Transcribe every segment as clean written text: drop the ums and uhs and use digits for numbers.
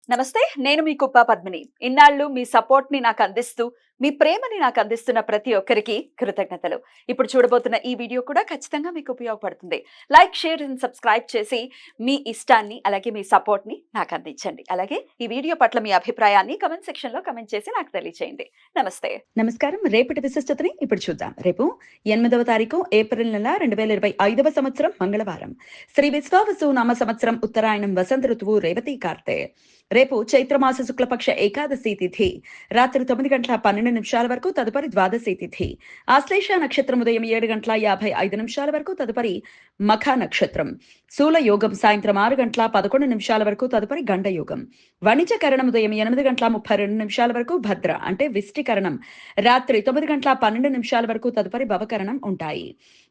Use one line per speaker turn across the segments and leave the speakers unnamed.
నమస్తే. నేను మీ కుప్ప పద్మిని. ఇన్నాళ్ళు మీ సపోర్ట్‌ని నాకందిస్తూ, మీ ప్రేమని నాకందిస్తున్న ప్రతి ఒక్కరికి కృతజ్ఞతలు. ఇప్పుడు చూడబోతున్న ఈ వీడియో కూడా ఖచ్చితంగా మీకు ఉపయోగపడుతుంది. లైక్, షేర్ అండ్ సబ్స్క్రైబ్ చేసి మీ ఇష్టాన్ని, అలాగే మీ సపోర్ట్‌ని నాకందించండి. అలాగే ఈ వీడియో పట్ల మీ అభిప్రాయాన్ని కామెంట్ సెక్షన్‌లో కామెంట్ చేసి నాకు తెలియజేయండి. నమస్తే.
నమస్కారం. రేపటి విశిష్టతని ఇప్పుడు చూద్దాం. రేపు 8వ తారీఖు ఏప్రిల్ నెల 2025వ సంవత్సరం మంగళవారం. శ్రీ విశ్వావసు నామ సంవత్సరం ఉత్తరాయణం వసంత ఋతువు రేవతి కార్తె. రేపు చైత్రమాస శుక్లపక్ష ఏకాదశి తిథి రాత్రి 9:12 వరకు, తదుపరి ద్వాదశి తిథి. ఆశ్లేష నక్షత్రం ఉదయం 7:55 వరకు, తదుపరి మఖ నక్షత్రం. శూల యోగం సాయంత్రం 6:11 వరకు, తదుపరి గండ యోగం. వాణిజ్య కరణం ఉదయం 8:32 వరకు భద్ర అంటే విష్టికరణం రాత్రి 9:12 వరకు, తదుపరి భవకరణం ఉంటాయి.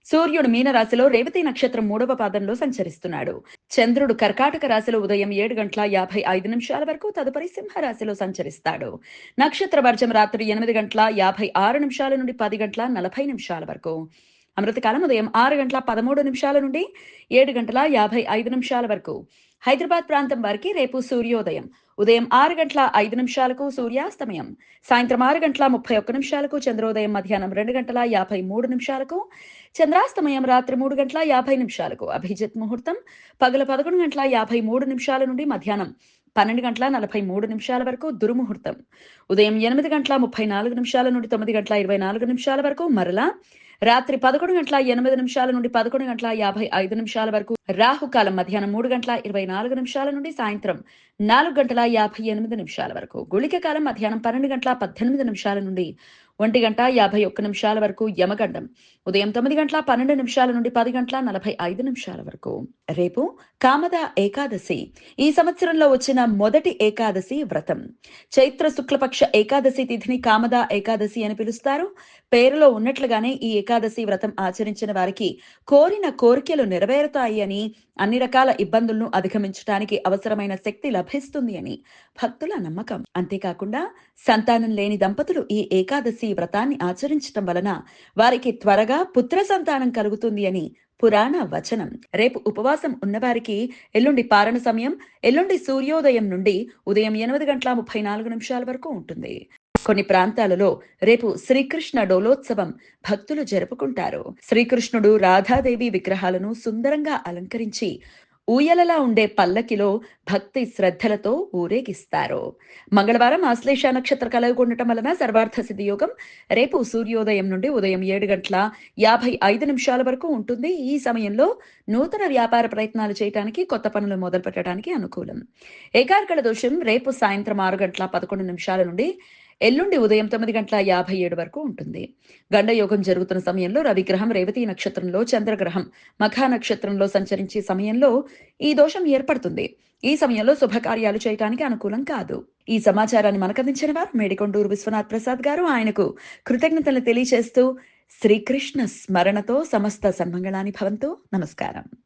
సూర్యుడు మీనరాశిలో రేవతి నక్షత్రం 3వ పాదంలో సంచరిస్తున్నాడు. చంద్రుడు కర్కాటక రాశిలో ఉదయం 7:55 వరకు, తదుపరి సింహరాశిలో సంచరిస్తాడు. నక్షత్ర వర్జం రాత్రి 8:56 నుండి 10:40 వరకు. అమృతకాలం ఉదయం 6:13 నుండి 7:55 వరకు. హైదరాబాద్ ప్రాంతం వారికి రేపు సూర్యోదయం ఉదయం 6:05 సూర్యాస్తమయం సాయంత్రం 6:31 చంద్రోదయం మధ్యాహ్నం 2:53 చంద్రాస్తమయం రాత్రి 3:50 అభిజిత్ ముహూర్తం పగల 11:53 నుండి మధ్యాహ్నం 12:43 వరకు. దుర్ముహూర్తం ఉదయం 8:34 నుండి 9:24 వరకు. మరలా రాత్రి 11:08 నుండి 11:55 వరకు. రాహుకాలం మధ్యాహ్నం 3:24 నుండి సాయంత్రం 4:58 వరకు. గుళిక కాలం మధ్యాహ్నం 12:18 నుండి 1:51 వరకు. యమగండం ఉదయం 9:12 నుండి 10:45 వరకు. రేపు కామద ఏకాదశి. ఈ సంవత్సరంలో వచ్చిన మొదటి ఏకాదశి వ్రతం. చైత్ర శుక్లపక్ష ఏకాదశి తిథిని కామద ఏకాదశి అని పిలుస్తారు. పేరులో ఉన్నట్లుగానే ఈ ఏకాదశి వ్రతం ఆచరించిన వారికి కోరిన కోరికలు నెరవేరుతాయి అని, అన్ని రకాల ఇబ్బందులను అధిగమించడానికి అవసరమైన శక్తి లభిస్తుంది అని భక్తుల నమ్మకం. అంతేకాకుండా సంతానం లేని దంపతులు ఈ ఏకాదశి వ్రతాన్ని ఆచరించటం వలన వారికి త్వరగా పుత్ర సంతానం కలుగుతుంది అని పురాణ వచనం. రేపు ఉపవాసం ఉన్నవారికి ఎల్లుండి పారణ సమయం ఎల్లుండి సూర్యోదయం నుండి ఉదయం 8:34 వరకు ఉంటుంది. కొన్ని ప్రాంతాలలో రేపు శ్రీకృష్ణ డోలోత్సవం భక్తులు జరుపుకుంటారు. శ్రీకృష్ణుడు రాధాదేవి విగ్రహాలను సుందరంగా అలంకరించి ఊయలలా ఉండే పల్లకిలో భక్తి శ్రద్ధలతో ఊరేగిస్తారు. మంగళవారం ఆశ్లేష నక్షత్ర కలయిక ఉండటం వలన సర్వార్థ సిద్ధి యోగం రేపు సూర్యోదయం నుండి ఉదయం 7:55 వరకు ఉంటుంది. ఈ సమయంలో నూతన వ్యాపార ప్రయత్నాలు చేయడానికి, కొత్త పనులు మొదలు పెట్టడానికి అనుకూలం. ఏకార్కళ దోషం రేపు సాయంత్రం 6:11 నుండి ఎల్లుండి ఉదయం 9:57 వరకు ఉంటుంది. గండయోగం జరుగుతున్న సమయంలో రవిగ్రహం రేవతి నక్షత్రంలో, చంద్రగ్రహం మఖ నక్షత్రంలో సంచరించే సమయంలో ఈ దోషం ఏర్పడుతుంది. ఈ సమయంలో శుభకార్యాలు చేయడానికి అనుకూలం కాదు. ఈ సమాచారాన్ని మనకందించిన వారు మేడికొండూరు విశ్వనాథ్ ప్రసాద్ గారు. ఆయనకు కృతజ్ఞతలు తెలియజేస్తూ శ్రీకృష్ణ స్మరణతో సమస్త సన్మంగళాని భవంతు. నమస్కారం.